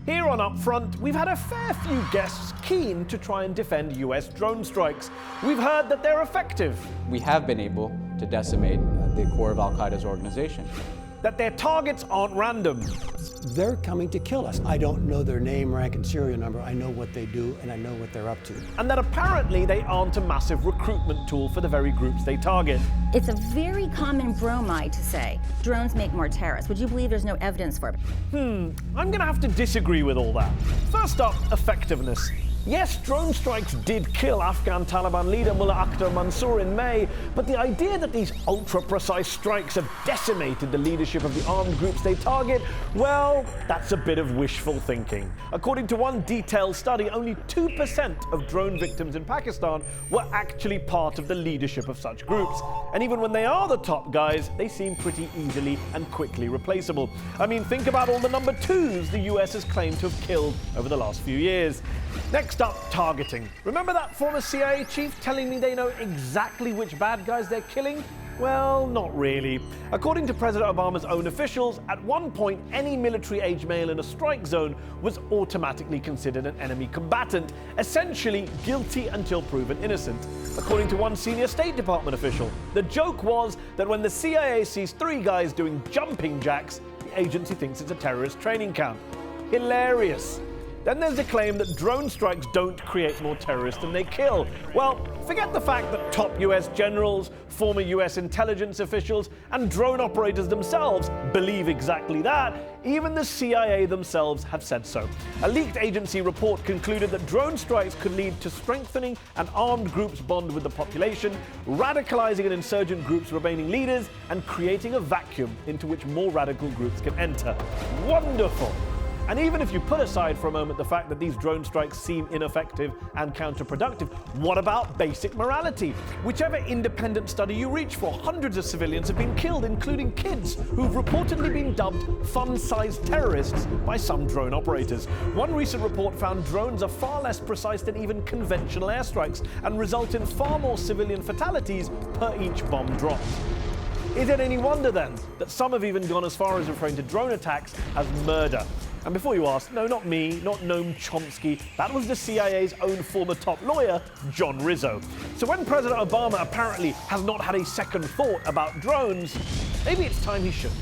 Here on UpFront, we've had a fair few guests keen to try and defend US drone strikes. We've heard that they're effective. We have been able to decimate the core of al-Qaeda's organization. That their targets aren't random. They're coming to kill us. I don't know their name, rank, and serial number. I know what they do, and I know what they're up to. And that apparently they aren't a massive recruitment tool for the very groups they target. It's a very common bromide to say drones make more terrorists. Would you believe there's no evidence for it? I'm gonna have to disagree with all that. First up, effectiveness. Yes, drone strikes did kill Afghan Taliban leader Mullah Akhtar Mansour in May, but the idea that these ultra-precise strikes have decimated the leadership of the armed groups they target, well, that's a bit of wishful thinking. According to one detailed study, only 2% of drone victims in Pakistan were actually part of the leadership of such groups. And even when they are the top guys, they seem pretty easily and quickly replaceable. I mean, think about all the number twos the US has claimed to have killed over the last few years. Next up, targeting. Remember that former CIA chief telling me they know exactly which bad guys they're killing? Well, not really. According to President Obama's own officials, at one point, any military-age male in a strike zone was automatically considered an enemy combatant, essentially guilty until proven innocent. According to one senior State Department official, the joke was that when the CIA sees 3 guys doing jumping jacks, the agency thinks it's a terrorist training camp. Hilarious. Then there's the claim that drone strikes don't create more terrorists than they kill. Well, forget the fact that top US generals, former US intelligence officials, and drone operators themselves believe exactly that. Even the CIA themselves have said so. A leaked agency report concluded that drone strikes could lead to strengthening an armed group's bond with the population, radicalizing an insurgent group's remaining leaders, and creating a vacuum into which more radical groups can enter. Wonderful! And even if you put aside for a moment the fact that these drone strikes seem ineffective and counterproductive, what about basic morality? Whichever independent study you reach for, hundreds of civilians have been killed, including kids who've reportedly been dubbed fun-sized terrorists by some drone operators. One recent report found drones are far less precise than even conventional airstrikes and result in far more civilian fatalities per each bomb dropped. Is it any wonder then that some have even gone as far as referring to drone attacks as murder? And before you ask, no, not me, not Noam Chomsky, that was the CIA's own former top lawyer, John Rizzo. So when President Obama apparently has not had a second thought about drones, maybe it's time he should.